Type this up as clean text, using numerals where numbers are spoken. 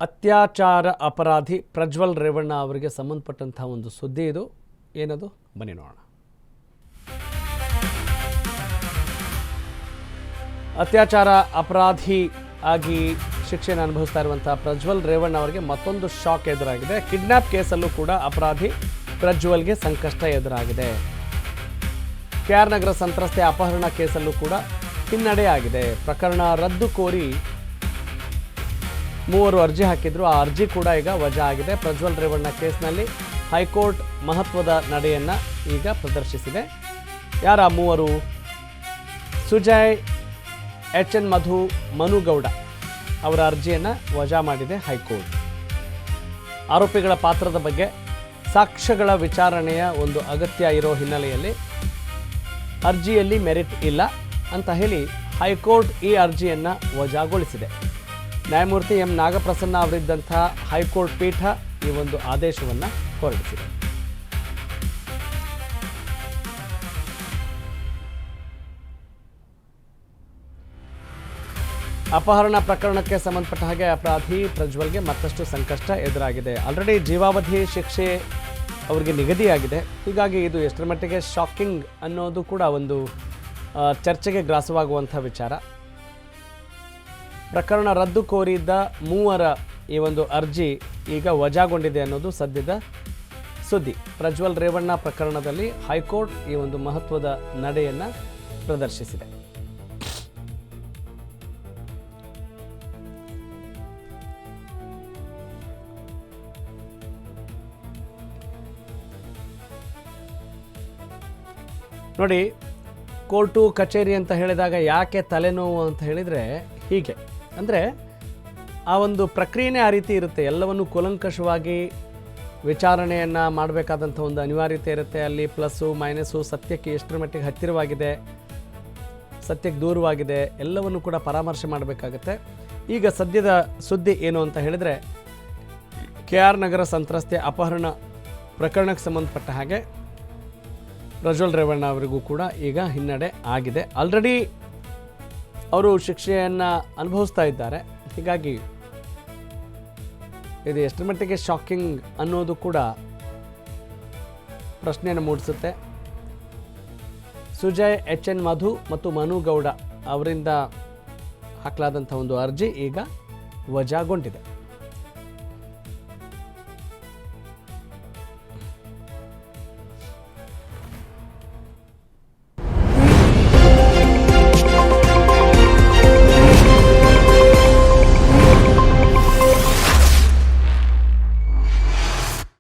ಅತ್ಯಾಚಾರ ಅಪರಾಧಿ ಪ್ರಜ್ವಲ್ ರೇವಣ್ಣ ಅವರಿಗೆ ಸಂಬಂಧಪಟ್ಟಂತಹ ಒಂದು ಸುದ್ದಿ ಇದು. ಏನದು ಬನ್ನಿ ನೋಡೋಣ. ಅತ್ಯಾಚಾರ ಅಪರಾಧಿ ಆಗಿ ಶಿಕ್ಷೆಯನ್ನು ಅನುಭವಿಸ್ತಾ ಇರುವಂತಹ ಪ್ರಜ್ವಲ್ ರೇವಣ್ಣ ಅವರಿಗೆ ಮತ್ತೊಂದು ಶಾಕ್ ಎದುರಾಗಿದೆ. ಕಿಡ್ನಾಪ್ ಕೇಸಲ್ಲೂ ಕೂಡ ಅಪರಾಧಿ ಪ್ರಜ್ವಲ್ಗೆ ಸಂಕಷ್ಟ ಎದುರಾಗಿದೆ. KR ನಗರ ಸಂತ್ರಸ್ತೆ ಅಪಹರಣ ಕೇಸಲ್ಲೂ ಕೂಡ ಹಿನ್ನಡೆಯಾಗಿದೆ. ಪ್ರಕರಣ ರದ್ದು ಕೋರಿ 3 ಅರ್ಜಿ ಹಾಕಿದ್ರು. ಆ ಅರ್ಜಿ ಕೂಡ ಈಗ ವಜಾ ಆಗಿದೆ. ಪ್ರಜ್ವಲ್ ರೇವಣ್ಣ ಕೇಸ್ನಲ್ಲಿ ಹೈಕೋರ್ಟ್ ಮಹತ್ವದ ನಡೆಯನ್ನು ಈಗ ಪ್ರದರ್ಶಿಸಿದೆ. ಯಾರ 3? ಸುಜಯ್, HN ಮಧು, ಮನುಗೌಡ ಅವರ ಅರ್ಜಿಯನ್ನು ವಜಾ ಮಾಡಿದೆ ಹೈಕೋರ್ಟ್. ಆರೋಪಿಗಳ ಪಾತ್ರದ ಬಗ್ಗೆ ಸಾಕ್ಷ್ಯಗಳ ವಿಚಾರಣೆಯ ಒಂದು ಅಗತ್ಯ ಇರೋ ಹಿನ್ನೆಲೆಯಲ್ಲಿ ಅರ್ಜಿಯಲ್ಲಿ ಮೆರಿಟ್ ಇಲ್ಲ ಅಂತ ಹೇಳಿ ಹೈಕೋರ್ಟ್ ಈ ಅರ್ಜಿಯನ್ನು ವಜಾಗೊಳಿಸಿದೆ. ನ್ಯಾಯಮೂರ್ತಿ M ನಾಗಪ್ರಸನ್ನ ಅವರಿದ್ದಂಥ ಹೈಕೋರ್ಟ್ ಪೀಠ ಈ ಒಂದು ಆದೇಶವನ್ನು ಹೊರಡಿಸಿದೆ. ಅಪಹರಣ ಪ್ರಕರಣಕ್ಕೆ ಸಂಬಂಧಪಟ್ಟ ಹಾಗೆ ಅಪರಾಧಿ ಪ್ರಜ್ವಲ್ಗೆ ಮತ್ತಷ್ಟು ಸಂಕಷ್ಟ ಎದುರಾಗಿದೆ. ಆಲ್ರೆಡಿ ಜೀವಾವಧಿ ಶಿಕ್ಷೆ ಅವರಿಗೆ ನಿಗದಿಯಾಗಿದೆ. ಹೀಗಾಗಿ ಇದು ಎಷ್ಟರ ಮಟ್ಟಿಗೆ ಶಾಕಿಂಗ್ ಅನ್ನೋದು ಕೂಡ ಒಂದು ಚರ್ಚೆಗೆ ಗ್ರಾಸವಾಗುವಂಥ ವಿಚಾರ. ಪ್ರಕರಣ ರದ್ದು ಕೋರಿದ್ದ 3 ಈ ಒಂದು ಅರ್ಜಿ ಈಗ ವಜಾಗೊಂಡಿದೆ ಅನ್ನೋದು ಸದ್ಯದ ಸುದ್ದಿ. ಪ್ರಜ್ವಲ್ ರೇವಣ್ಣ ಪ್ರಕರಣದಲ್ಲಿ ಹೈಕೋರ್ಟ್ ಈ ಒಂದು ಮಹತ್ವದ ನಡೆಯನ್ನು ಪ್ರದರ್ಶಿಸಿದೆ. ನೋಡಿ, ಕೋರ್ಟು ಕಚೇರಿ ಅಂತ ಹೇಳಿದಾಗ ಯಾಕೆ ತಲೆನೋವು ಅಂತ ಹೇಳಿದರೆ ಹೀಗೆ. ಅಂದರೆ ಆ ಒಂದು ಪ್ರಕ್ರಿಯೆನೇ ಆ ರೀತಿ ಇರುತ್ತೆ. ಎಲ್ಲವನ್ನು ಕೂಲಂಕಷವಾಗಿ ವಿಚಾರಣೆಯನ್ನು ಮಾಡಬೇಕಾದಂಥ ಒಂದು ಅನಿವಾರ್ಯತೆ ಇರುತ್ತೆ. ಅಲ್ಲಿ ಪ್ಲಸ್ಸು ಮೈನಸ್ಸು, ಸತ್ಯಕ್ಕೆ ಎಷ್ಟರ ಮಟ್ಟಿಗೆ ಹತ್ತಿರವಾಗಿದೆ, ಸತ್ಯಕ್ಕೆ ದೂರವಾಗಿದೆ, ಎಲ್ಲವನ್ನು ಕೂಡ ಪರಾಮರ್ಶೆ ಮಾಡಬೇಕಾಗತ್ತೆ. ಈಗ ಸದ್ಯದ ಸುದ್ದಿ ಏನು ಅಂತ ಹೇಳಿದರೆ, KR ನಗರ ಸಂತ್ರಸ್ತೆ ಅಪಹರಣ ಪ್ರಕರಣಕ್ಕೆ ಸಂಬಂಧಪಟ್ಟ ಹಾಗೆ ಪ್ರಜ್ವಲ್ ರೇವಣ್ಣ ಅವರಿಗೂ ಕೂಡ ಈಗ ಹಿನ್ನಡೆ ಆಗಿದೆ. ಆಲ್ರೆಡಿ ಅವರು ಶಿಕ್ಷೆಯನ್ನು ಅನುಭವಿಸ್ತಾ ಇದ್ದಾರೆ. ಹೀಗಾಗಿ ಇದು ಎಷ್ಟರ ಮಟ್ಟಿಗೆ ಶಾಕಿಂಗ್ ಅನ್ನೋದು ಕೂಡ ಪ್ರಶ್ನೆಯನ್ನು ಮೂಡಿಸುತ್ತೆ. ಸುಜಯ್, HN ಮಧು ಮತ್ತು ಮನುಗೌಡ ಅವರಿಂದ ಹಾಕಲಾದಂಥ ಒಂದು ಅರ್ಜಿ ಈಗ ವಜಾಗೊಂಡಿದೆ.